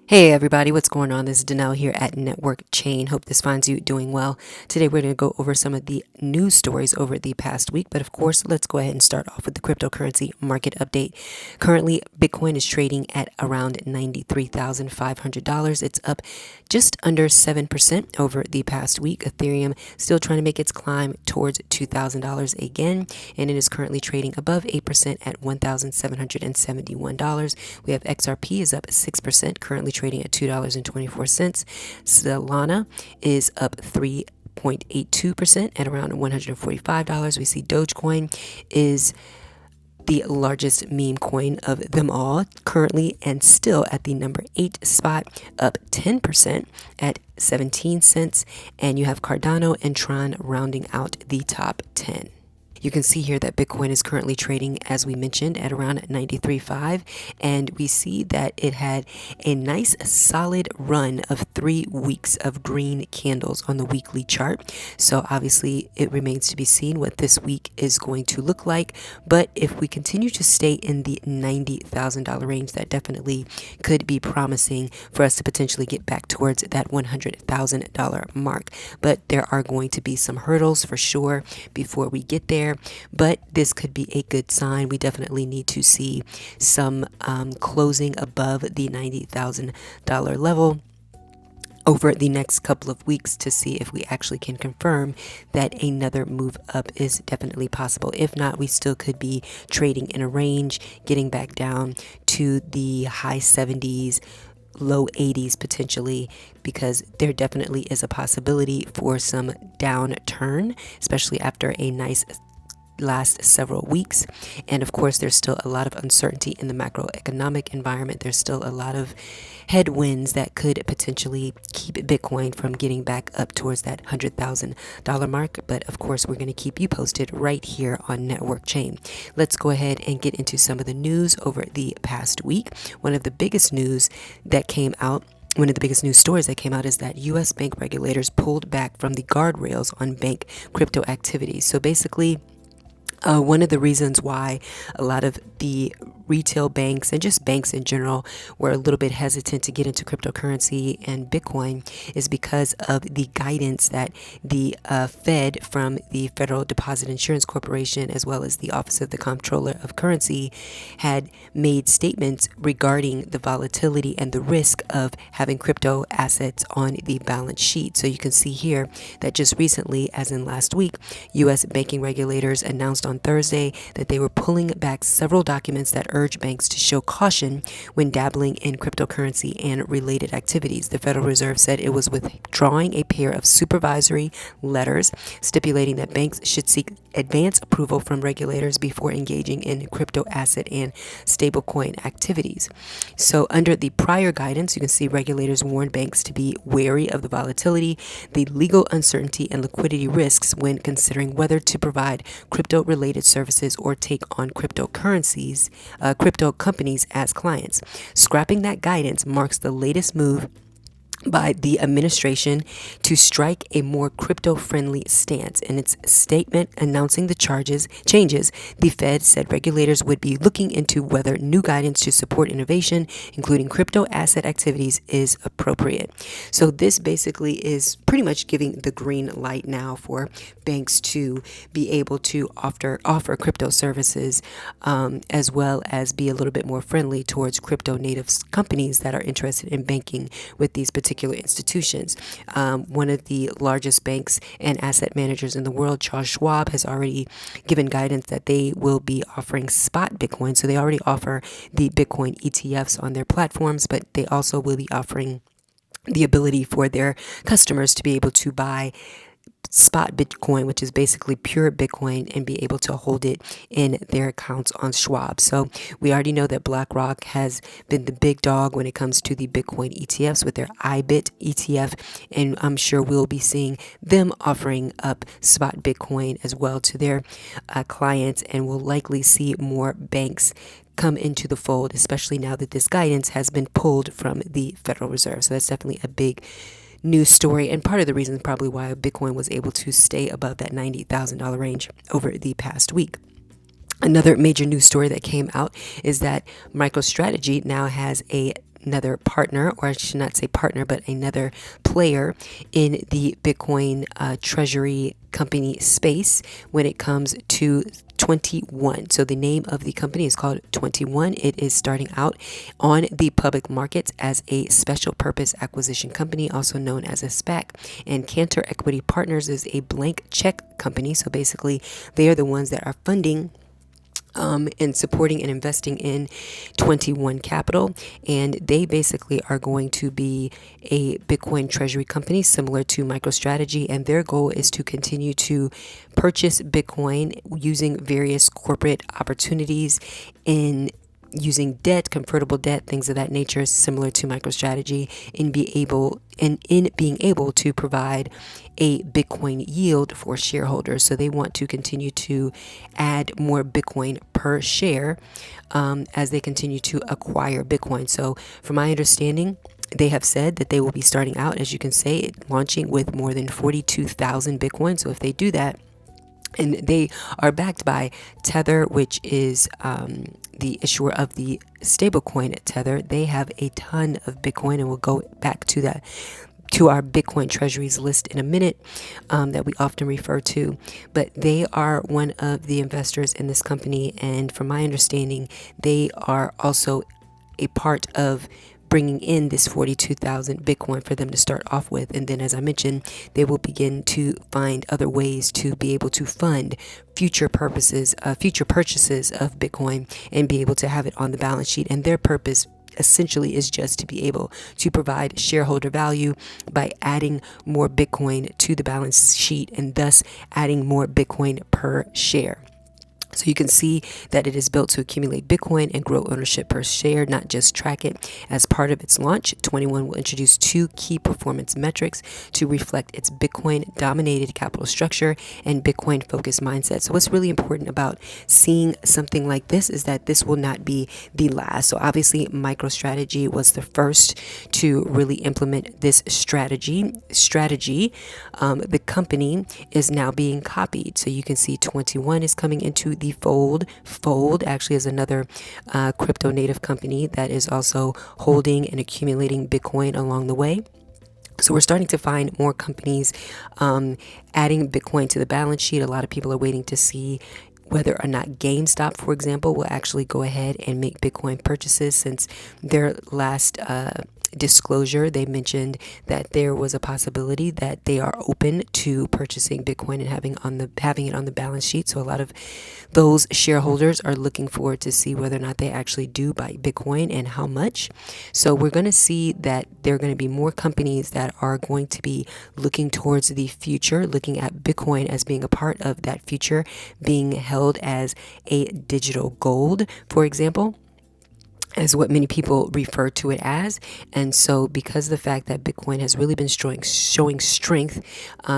Hey everybody, what's going on? This is Danelle here at Networkchain. Hope this finds you doing well. Today we're going to go over some of the news stories over the past week, but of course, let's go ahead and start off with the cryptocurrency market update. Currently, Bitcoin is trading at around $93,500. It's up just under 7% over the past week. Ethereum still trying to make its climb towards $2,000 again, and it is currently trading above 8% at $1,771. We have XRP is up 6%, currently trading at $2.24. Solana is up 3.82% at around $145. We see Dogecoin is the largest meme coin of them all, currently and still at the number 8 spot, up 10% at 17 cents. And you have Cardano and Tron rounding out the top 10. You can see here that Bitcoin is currently trading, as we mentioned, at around 93.5, and we see that it had a nice solid run of 3 weeks of green candles on the weekly chart. So obviously it remains to be seen what this week is going to look like, but if we continue to stay in the $90,000 range, that definitely could be promising for us to potentially get back towards that $100,000 mark. But there are going to be some hurdles for sure before we get there. But this could be a good sign. We definitely need to see some closing above the $90,000 level over the next couple of weeks to see if we actually can confirm that another move up is definitely possible. If not, we still could be trading in a range, getting back down to the high 70s, low 80s potentially, because there definitely is a possibility for some downturn, especially after a nice last several weeks. And of course, there's still a lot of uncertainty in the macroeconomic environment. There's still a lot of headwinds that could potentially keep Bitcoin from getting back up towards that $100,000 mark. But of course, we're going to keep you posted right here on Networkchain. Let's go ahead and get into some of the news over the past week. One of the biggest news stories that came out is that U.S. bank regulators pulled back from the guardrails on bank crypto activities. So basically, one of the reasons why a lot of the retail banks and just banks in general were a little bit hesitant to get into cryptocurrency and Bitcoin is because of the guidance that the Fed from the Federal Deposit Insurance Corporation, as well as the Office of the Comptroller of Currency, had made statements regarding the volatility and the risk of having crypto assets on the balance sheet. So you can see here that just recently, as in last week, U.S. banking regulators announced on Thursday that they were pulling back several documents that urge banks to show caution when dabbling in cryptocurrency and related activities. The Federal Reserve said it was withdrawing a pair of supervisory letters stipulating that banks should seek advance approval from regulators before engaging in crypto asset and stablecoin activities. So under the prior guidance, you can see regulators warned banks to be wary of the volatility, the legal uncertainty, and liquidity risks when considering whether to provide crypto-related services or take on crypto companies as clients. Scrapping that guidance marks the latest move by the administration to strike a more crypto-friendly stance. In its statement announcing the changes, the Fed said regulators would be looking into whether new guidance to support innovation, including crypto asset activities, is appropriate. So this basically is pretty much giving the green light now for banks to be able to offer crypto services, as well as be a little bit more friendly towards crypto native companies that are interested in banking with these particular institutions. One of the largest banks and asset managers in the world, Charles Schwab, has already given guidance that they will be offering spot Bitcoin. So they already offer the Bitcoin ETFs on their platforms, but they also will be offering the ability for their customers to be able to buy spot Bitcoin, which is basically pure Bitcoin, and be able to hold it in their accounts on Schwab. So we already know that BlackRock has been the big dog when it comes to the Bitcoin ETFs with their IBIT ETF, and I'm sure we'll be seeing them offering up spot Bitcoin as well to their clients, and we'll likely see more banks come into the fold, especially now that this guidance has been pulled from the Federal Reserve. So that's definitely a big news story, and part of the reason probably why Bitcoin was able to stay above that $90,000 range over the past week. Another major news story that came out is that MicroStrategy now has a another partner, or I should not say partner, but another player in the Bitcoin treasury company space when it comes to 21. So the name of the company is called 21. It is starting out on the public markets as a special purpose acquisition company, also known as a SPAC. And Cantor Equity Partners is a blank check company. So basically, they are the ones that are funding and supporting and investing in 21 Capital. And they basically are going to be a Bitcoin treasury company similar to MicroStrategy. And their goal is to continue to purchase Bitcoin using various corporate opportunities in using debt, convertible debt, things of that nature, similar to MicroStrategy, in being able to provide a Bitcoin yield for shareholders. So they want to continue to add more Bitcoin per share as they continue to acquire Bitcoin. So from my understanding, they have said that they will be starting out, as you can say, launching with more than 42,000 Bitcoin. So if they do that, and they are backed by Tether, which is the issuer of the stablecoin at Tether. They have a ton of Bitcoin, and we'll go back to that, to our Bitcoin treasuries list in a minute, that we often refer to. But they are one of the investors in this company, and from my understanding, they are also a part of bringing in this 42,000 Bitcoin for them to start off with. And then, as I mentioned, they will begin to find other ways to be able to fund future purchases of Bitcoin and be able to have it on the balance sheet. And their purpose essentially is just to be able to provide shareholder value by adding more Bitcoin to the balance sheet and thus adding more Bitcoin per share. So you can see that it is built to accumulate Bitcoin and grow ownership per share, not just track it. As part of its launch, 21 will introduce 2 key performance metrics to reflect its Bitcoin-dominated capital structure and Bitcoin-focused mindset. So what's really important about seeing something like this is that this will not be the last. So obviously, MicroStrategy was the first to really implement this strategy. The company is now being copied. So you can see 21 is coming into the fold. Fold actually is another crypto native company that is also holding and accumulating Bitcoin along the way. So we're starting to find more companies adding Bitcoin to the balance sheet. A lot of people are waiting to see whether or not GameStop, for example, will actually go ahead and make Bitcoin purchases. Since their last disclosure, they mentioned that there was a possibility that they are open to purchasing Bitcoin and having it on the balance sheet. So a lot of those shareholders are looking forward to see whether or not they actually do buy Bitcoin and how much. So we're going to see that there are going to be more companies that are going to be looking towards the future, looking at Bitcoin as being a part of that future, being held as a digital gold, for example, as what many people refer to it as. And so because of the fact that Bitcoin has really been showing strength,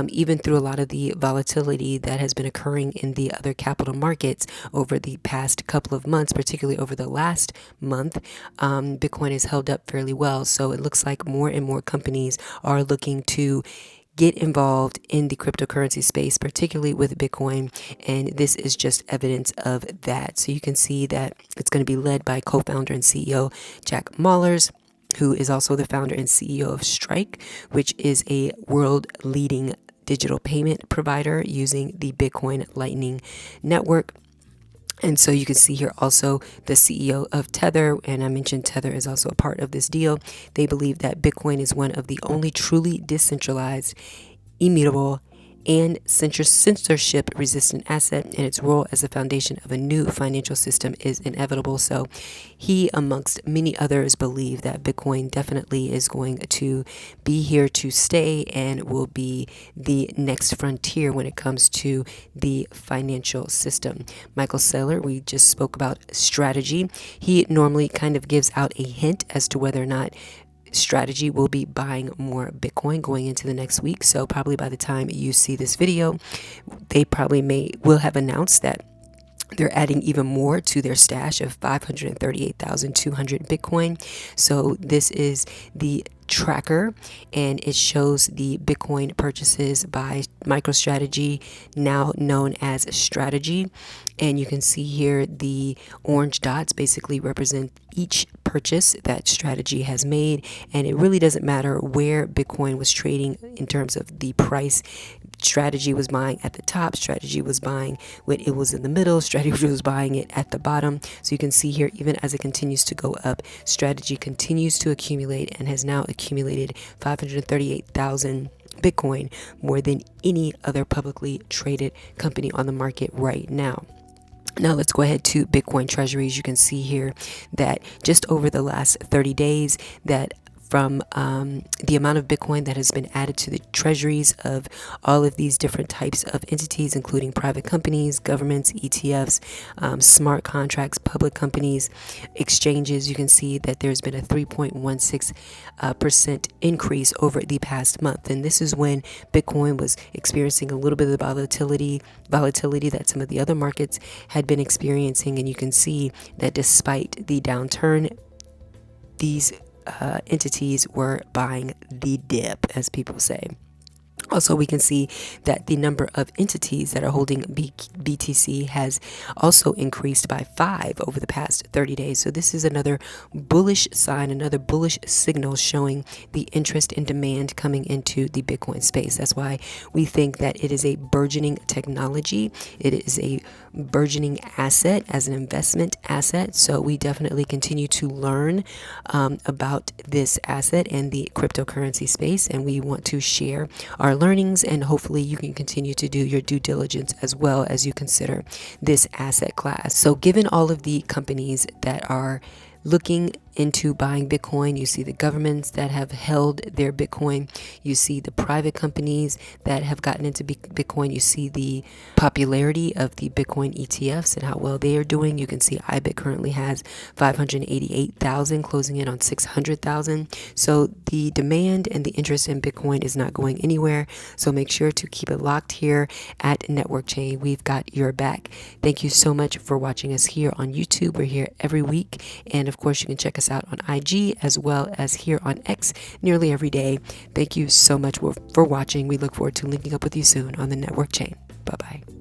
even through a lot of the volatility that has been occurring in the other capital markets over the past couple of months, particularly over the last month, Bitcoin has held up fairly well. So it looks like more and more companies are looking to get involved in the cryptocurrency space, particularly with Bitcoin. And this is just evidence of that. So you can see that it's going to be led by co-founder and CEO Jack Mallers, who is also the founder and CEO of Strike, which is a world leading digital payment provider using the Bitcoin Lightning Network. And so you can see here also the CEO of Tether, and I mentioned Tether is also a part of this deal. They believe that Bitcoin is one of the only truly decentralized, immutable, and censorship-resistant asset, and its role as the foundation of a new financial system is inevitable. So he, amongst many others, believe that Bitcoin definitely is going to be here to stay and will be the next frontier when it comes to the financial system. Michael Saylor, we just spoke about strategy. He normally kind of gives out a hint as to whether or not Strategy will be buying more Bitcoin going into the next week. So probably by the time you see this video, they probably will have announced that they're adding even more to their stash of 538,200 Bitcoin. So this is the tracker, and it shows the Bitcoin purchases by MicroStrategy, now known as Strategy. And you can see here the orange dots basically represent each purchase that Strategy has made, and it really doesn't matter where Bitcoin was trading in terms of the price. Strategy was buying at the top, Strategy was buying when it was in the middle, Strategy was buying it at the bottom. So you can see here, even as it continues to go up, Strategy continues to accumulate and has now accumulated 538,000 Bitcoin, more than any other publicly traded company on the market right now. Now let's go ahead to Bitcoin treasuries. You can see here that just over the last 30 days, that from the amount of Bitcoin that has been added to the treasuries of all of these different types of entities, including private companies, governments, ETFs, smart contracts, public companies, exchanges, you can see that there's been a 3.16% increase over the past month. And this is when Bitcoin was experiencing a little bit of the volatility that some of the other markets had been experiencing. And you can see that despite the downturn, these entities were buying the dip, as people say. Also, we can see that the number of entities that are holding BTC has also increased by 5 over the past 30 days. So this is another bullish sign, another bullish signal showing the interest and demand coming into the Bitcoin space. That's why we think that it is a burgeoning technology. It is a burgeoning asset as an investment asset. So we definitely continue to learn about this asset and the cryptocurrency space, and we want to share our learnings, and hopefully you can continue to do your due diligence as well as you consider this asset class. So given all of the companies that are looking into buying Bitcoin, you see the governments that have held their Bitcoin, you see the private companies that have gotten into Bitcoin, you see the popularity of the Bitcoin ETFs and how well they are doing. You can see IBIT currently has 588,000, closing in on 600,000. So the demand and the interest in Bitcoin is not going anywhere. So make sure to keep it locked here at Networkchain. We've got your back. Thank you so much for watching us here on YouTube. We're here every week, and of course you can check us out on IG as well as here on X nearly every day. Thank you so much for watching. We look forward to linking up with you soon on the Network Chain. Bye-bye.